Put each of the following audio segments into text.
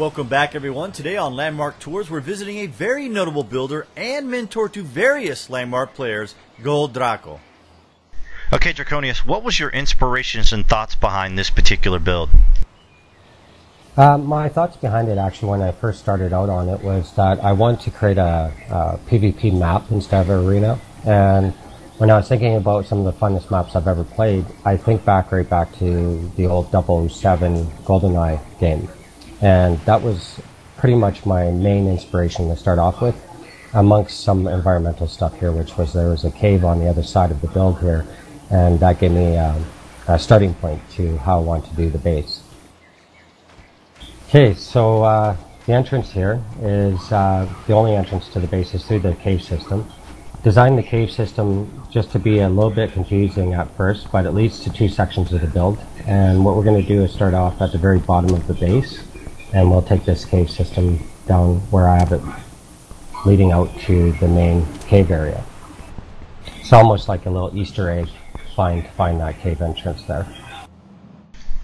Welcome back, everyone. Today on Landmark Tours, we're visiting a very notable builder and mentor to various Landmark players, Evol Draco. Okay, Draconious, what was your inspirations and thoughts behind this particular build? My thoughts behind it, actually, when I first started out on it, was that I wanted to create a PvP map instead of an arena. And when I was thinking about some of the funnest maps I've ever played, I think right back to the old 007 GoldenEye game. And that was pretty much my main inspiration to start off with, amongst some environmental stuff here, which was there was a cave on the other side of the build here, and that gave me a starting point to how I want to do the base. Okay, so the entrance here is the only entrance to the base is through the cave system. Designed the cave system just to be a little bit confusing at first, but it leads to two sections of the build. And what we're going to do is start off at the very bottom of the base, and we'll take this cave system down where I have it leading out to the main cave area. It's almost like a little Easter egg to find that cave entrance there.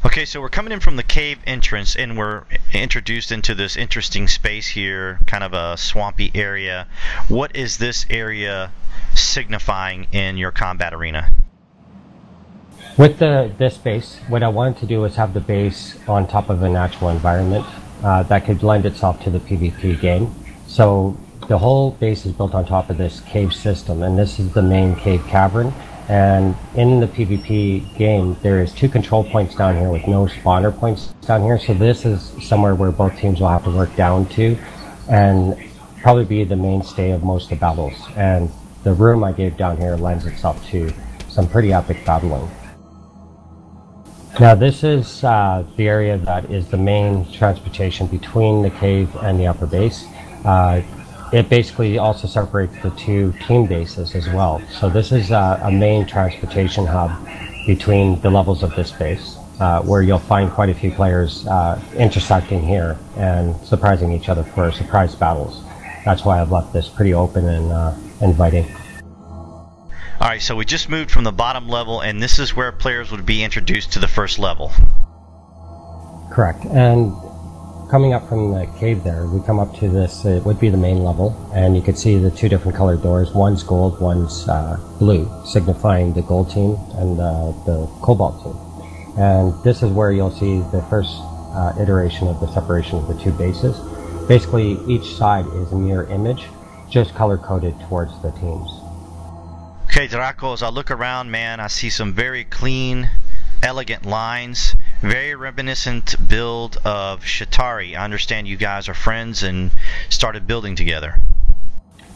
Okay, so we're coming in from the cave entrance and we're introduced into this interesting space here, kind of a swampy area. What is this area signifying in your combat arena? With this base, what I wanted to do was have the base on top of a natural environment that could lend itself to the PvP game. So the whole base is built on top of this cave system, and this is the main cave cavern. And in the PvP game, there is two control points down here with no spawner points down here. So this is somewhere where both teams will have to work down to, and probably be the mainstay of most of the battles. And the room I gave down here lends itself to some pretty epic battling. Now this is the area that is the main transportation between the cave and the upper base. It basically also separates the two team bases as well. So this is a main transportation hub between the levels of this base, where you'll find quite a few players intersecting here and surprising each other for surprise battles. That's why I've left this pretty open and inviting. Alright, so we just moved from the bottom level, and this is where players would be introduced to the first level. Correct. And coming up from the cave there, we come up to this, it would be the main level, and you can see the two different colored doors. One's gold, one's blue, signifying the gold team and the cobalt team. And this is where you'll see the first iteration of the separation of the two bases. Basically, each side is a mirror image, just color-coded towards the teams. Okay, Draco, as I look around, man, I see some very clean, elegant lines. Very reminiscent build of Shattari. I understand you guys are friends and started building together.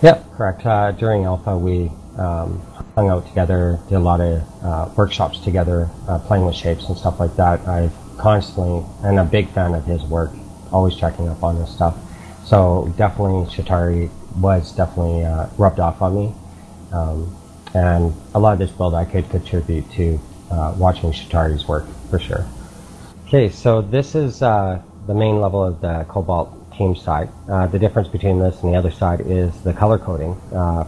Yep, correct. During Alpha, we hung out together, did a lot of workshops together, playing with shapes and stuff like that. I've constantly, and I'm a big fan of his work, always checking up on this stuff. So definitely Shattari was definitely rubbed off on me. And a lot of this build I could contribute to watching Shattari's work, for sure. Okay, so this is the main level of the Cobalt team side. The difference between this and the other side is the color coding.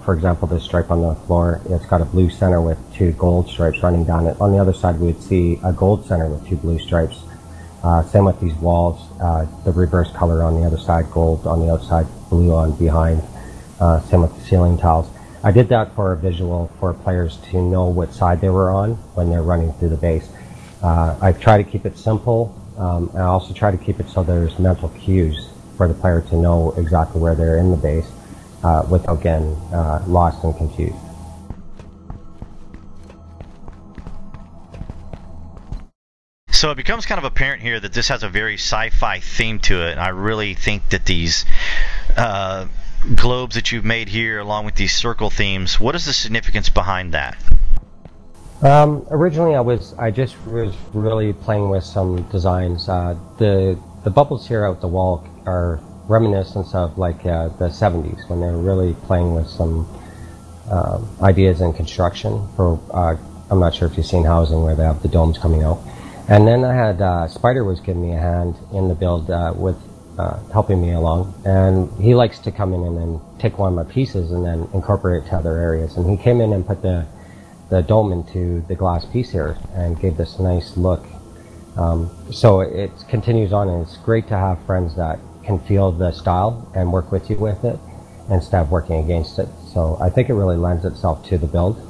For example, this stripe on the floor, it's got a blue center with two gold stripes running down it. On the other side, we would see a gold center with two blue stripes. Same with these walls, the reverse color on the other side, gold on the outside, blue on behind. Same with the ceiling tiles. I did that for a visual for players to know what side they were on when they're running through the base. I try to keep it simple, and I also try to keep it so there's mental cues for the player to know exactly where they're in the base without getting lost and confused. So it becomes kind of apparent here that this has a very sci-fi theme to it, and I really think that these globes that you've made here along with these circle themes, what is the significance behind that? Originally I just was really playing with some designs. The bubbles here out the wall are reminiscent of like the 70s when they were really playing with some ideas in construction for I'm not sure if you've seen housing where they have the domes coming out. And then I had Spider was giving me a hand in the build with helping me along, and he likes to come in and then take one of my pieces and then incorporate it to other areas. And he came in and put the dome into the glass piece here and gave this nice look So it continues on, and it's great to have friends that can feel the style and work with you with it instead of working against it. So I think it really lends itself to the build.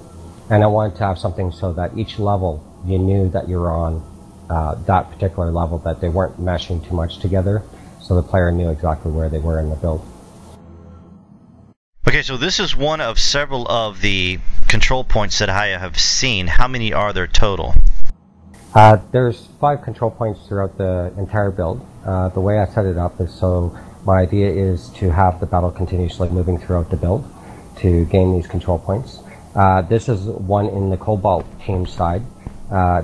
And I wanted to have something so that each level you knew that you were on that particular level, that they weren't meshing too much together, so the player knew exactly where they were in the build. Okay, so this is one of several of the control points that I have seen. How many are there total? There's 5 control points throughout the entire build. The way I set it up is so my idea is to have the battle continuously moving throughout the build to gain these control points. This is one in the Cobalt team side.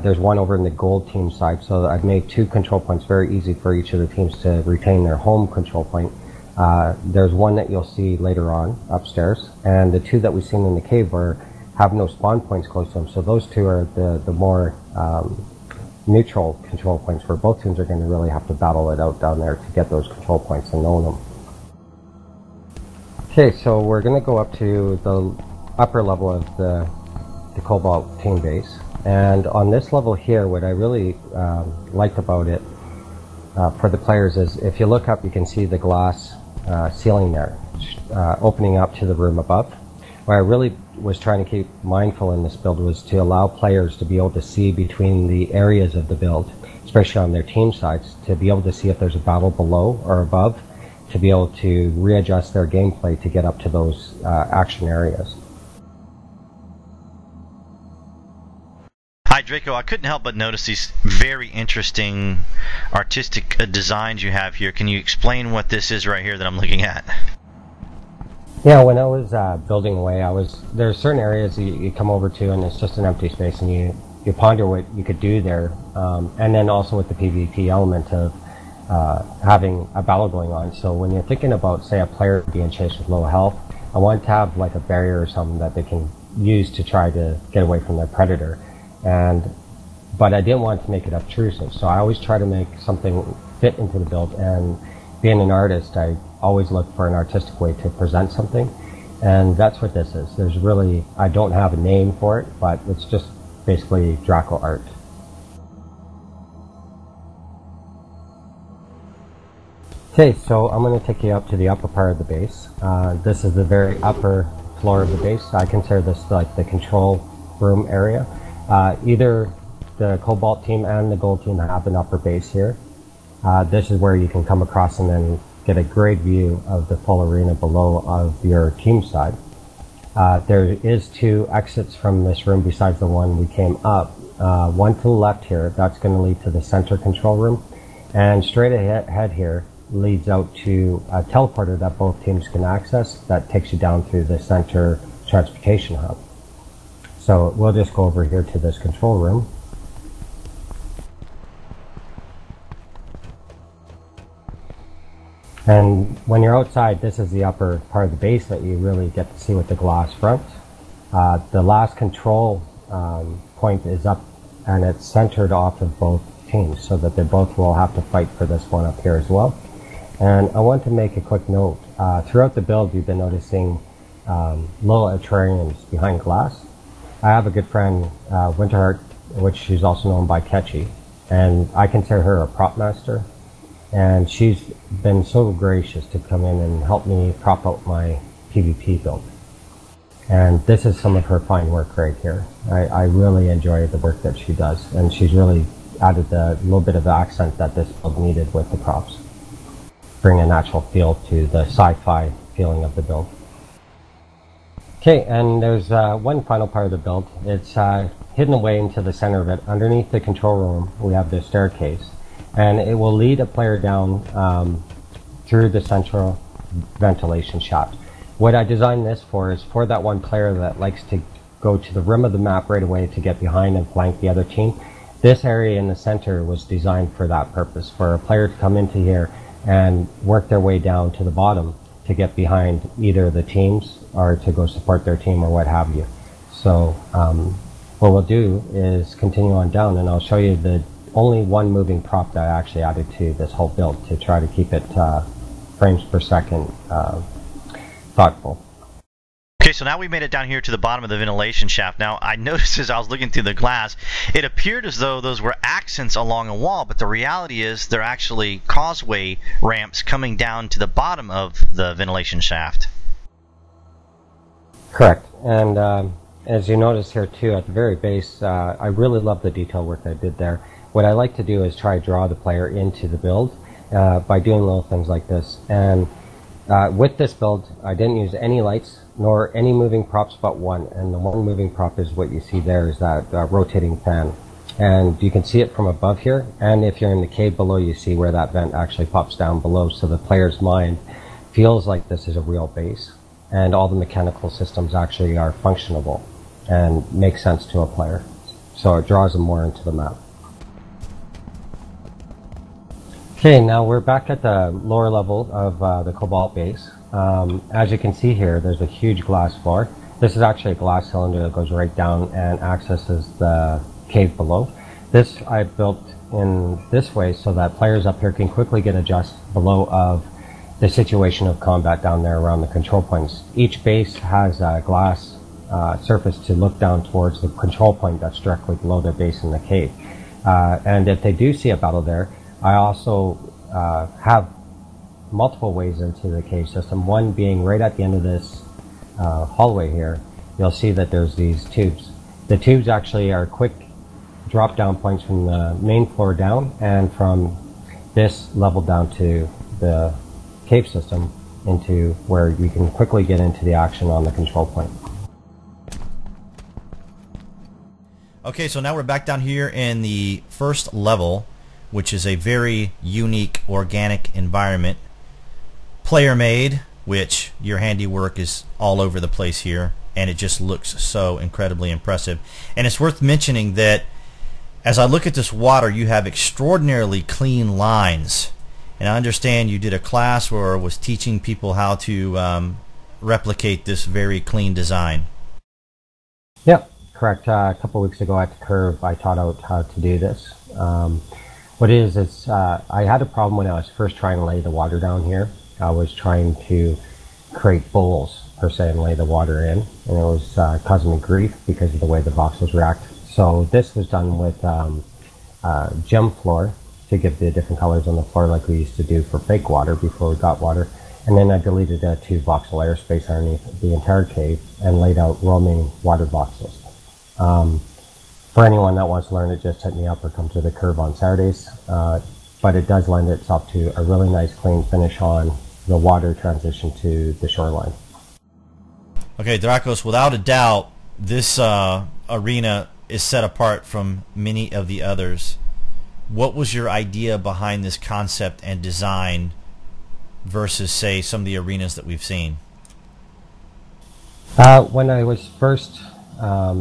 There's one over in the Gold team side, so I've made 2 control points very easy for each of the teams to retain their home control point. There's one that you'll see later on upstairs, and the 2 that we've seen in the cave have no spawn points close to them, so those 2 are the more neutral control points where both teams are going to really have to battle it out down there to get those control points and own them. Okay, so we're going to go up to the upper level of the Cobalt team base, and on this level here, what I really liked about it for the players is if you look up, you can see the glass ceiling there opening up to the room above. What I really was trying to keep mindful in this build was to allow players to be able to see between the areas of the build, especially on their team sides, to be able to see if there's a battle below or above, to be able to readjust their gameplay to get up to those action areas. Hi Draco, I couldn't help but notice these very interesting artistic designs you have here. Can you explain what this is right here that I'm looking at? Yeah, when I was building away, there's certain areas you come over to and it's just an empty space, and you ponder what you could do there, and then also with the PvP element of having a battle going on. So when you're thinking about, say, a player being chased with low health, I wanted to have like a barrier or something that they can use to try to get away from their predator. But I didn't want to make it obtrusive, so I always try to make something fit into the build, and being an artist, I always look for an artistic way to present something, and that's what this is. I don't have a name for it, but it's just basically Draco art. Okay, so I'm going to take you up to the upper part of the base. This is the very upper floor of the base. I consider this like the control room area. Either the Cobalt team and the Gold team have an upper base here. This is where you can come across and then get a great view of the full arena below of your team side. There is 2 exits from this room besides the one we came up. One to the left here, that's going to lead to the center control room, and straight ahead here leads out to a teleporter that both teams can access that takes you down through the center transportation hub. So we'll just go over here to this control room. And when you're outside, this is the upper part of the base that you really get to see with the glass front. The last control point is up, and it's centered off of both teams so that they both will have to fight for this one up here as well. And I want to make a quick note. Throughout the build, you've been noticing little terrariums behind glass. I have a good friend, Winterheart, which she's also known by Ketchy, and I consider her a prop master. And she's been so gracious to come in and help me prop out my PvP build. And this is some of her fine work right here. I really enjoy the work that she does, and she's really added the little bit of accent that this build needed with the props. Bring a natural feel to the sci-fi feeling of the build. Okay, and there's one final part of the build. It's hidden away into the center of it. Underneath the control room, we have the staircase, and it will lead a player down through the central ventilation shaft. What I designed this for is for that one player that likes to go to the rim of the map right away to get behind and flank the other team. This area in the center was designed for that purpose, for a player to come into here and work their way down to the bottom to get behind either the teams or to go support their team or what have you. So what we'll do is continue on down, and I'll show you the only one moving prop that I actually added to this whole build to try to keep it frames per second thoughtful. Okay, so now we made it down here to the bottom of the ventilation shaft. Now, I noticed as I was looking through the glass, it appeared as though those were accents along a wall, but the reality is they're actually causeway ramps coming down to the bottom of the ventilation shaft. Correct. And as you notice here too, at the very base, I really love the detail work I did there. What I like to do is try to draw the player into the build by doing little things like this. And with this build, I didn't use any lights nor any moving props but one. And the one moving prop is what you see there, is that rotating fan. And you can see it from above here. And if you're in the cave below, you see where that vent actually pops down below. So the player's mind feels like this is a real base. And all the mechanical systems actually are functionable and make sense to a player. So it draws them more into the map. Okay, now we're back at the lower level of the Cobalt base. As you can see here, there's a huge glass floor. This is actually a glass cylinder that goes right down and accesses the cave below. This I built in this way so that players up here can quickly get adjust below of the situation of combat down there around the control points. Each base has a glass surface to look down towards the control point that's directly below their base in the cave. And if they do see a battle there, I also have multiple ways into the cave system. One being right at the end of this hallway here, you'll see that there's these tubes. The tubes actually are quick drop down points from the main floor down, and from this level down to the cave system into where you can quickly get into the action on the control point. Okay, so now we're back down here in the first level, which is a very unique organic environment. Player made, which your handiwork is all over the place here, and it just looks so incredibly impressive. And it's worth mentioning that as I look at this water, you have extraordinarily clean lines. And I understand you did a class or was teaching people how to replicate this very clean design. Yep, correct. A couple weeks ago at the Curve, I taught out how to do this. What it is I had a problem when I was first trying to lay the water down here. I was trying to create bowls, per se, and lay the water in. And it was causing me grief because of the way the voxels react. So this was done with gem floor to give the different colors on the floor like we used to do for fake water before we got water. And then I deleted 2 voxel airspace underneath the entire cave and laid out roaming water voxels. For anyone that wants to learn it, just hit me up or come to the Curve on Saturdays. But it does lend itself to a really nice clean finish on the water transition to the shoreline. Okay, Dracos, without a doubt, this arena is set apart from many of the others. What was your idea behind this concept and design versus, say, some of the arenas that we've seen? When I was first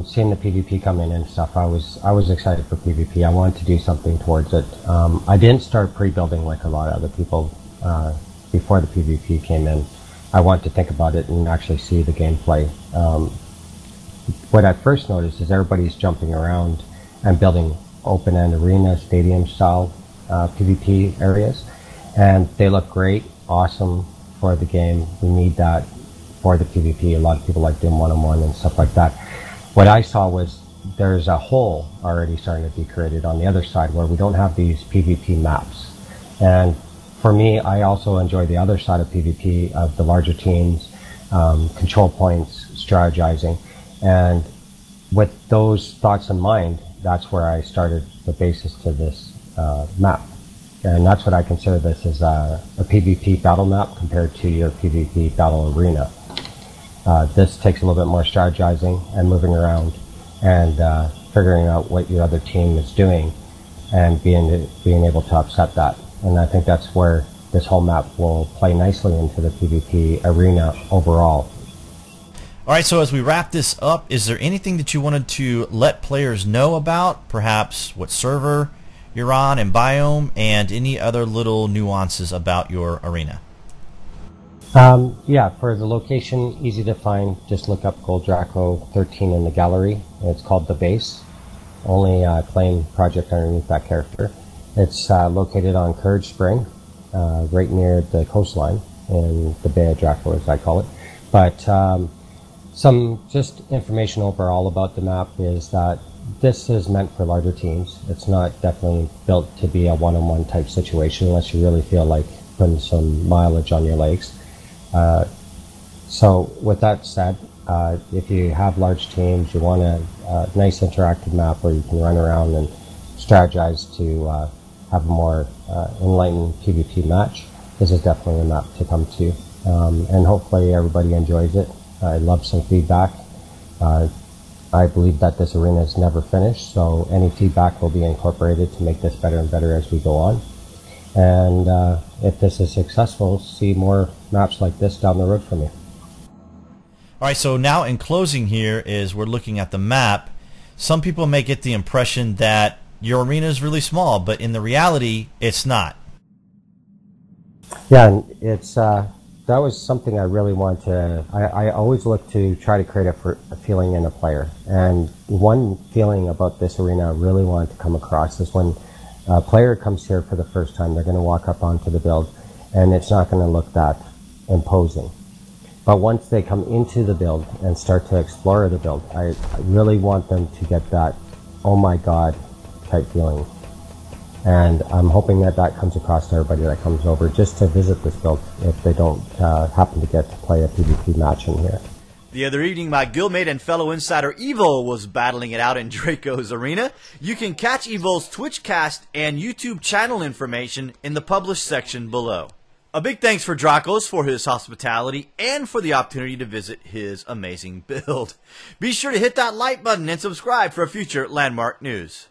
seeing the PvP come in and stuff, I was excited for PvP. I wanted to do something towards it. I didn't start pre-building like a lot of other people before the PvP came in. I wanted to think about it and actually see the gameplay. What I first noticed is everybody's jumping around and building open-end arena, stadium-style PvP areas, and they look great, awesome for the game. We need that for the PvP. A lot of people like doing one-on-one and stuff like that. What I saw was there's a hole already starting to be created on the other side where we don't have these PvP maps. And for me, I also enjoy the other side of PvP, of the larger teams, control points, strategizing. And with those thoughts in mind, that's where I started the basis to this map. And that's what I consider this as a PvP battle map compared to your PvP battle arena. This takes a little bit more strategizing and moving around and figuring out what your other team is doing and being able to upset that. And I think that's where this whole map will play nicely into the PvP arena overall. All right, so as we wrap this up, is there anything that you wanted to let players know about? Perhaps what server you're on and biome, and any other little nuances about your arena? Yeah, for the location, easy to find. Just look up Gold Draco 13 in the gallery. It's called The Base. Only playing project underneath that character. It's located on Courage Spring, right near the coastline in the Bay of Draco, as I call it. But Some just information overall about the map is that this is meant for larger teams. It's not definitely built to be a one-on-one type situation unless you really feel like putting some mileage on your legs. So with that said, if you have large teams, you want a nice interactive map where you can run around and strategize to have a more enlightened PvP match, this is definitely a map to come to. And hopefully everybody enjoys it. I'd love some feedback. I believe that this arena is never finished, so any feedback will be incorporated to make this better and better as we go on. And if this is successful, see more maps like this down the road from you. Alright, so now in closing here is we're looking at the map. Some people may get the impression that your arena is really small, but in the reality, it's not. Yeah, and it's that was something I really want to. I always look to try to create a feeling in a player, and one feeling about this arena I really want to come across is when a player comes here for the first time, they're going to walk up onto the build, and it's not going to look that imposing. But once they come into the build and start to explore the build, I really want them to get that, oh my god, type feeling. And I'm hoping that that comes across to everybody that comes over just to visit this build if they don't happen to get to play a PvP match in here. The other evening, my guildmate and fellow insider Evol was battling it out in Draco's arena. You can catch Evol's Twitchcast and YouTube channel information in the published section below. A big thanks for Dracos for his hospitality and for the opportunity to visit his amazing build. Be sure to hit that like button and subscribe for future Landmark news.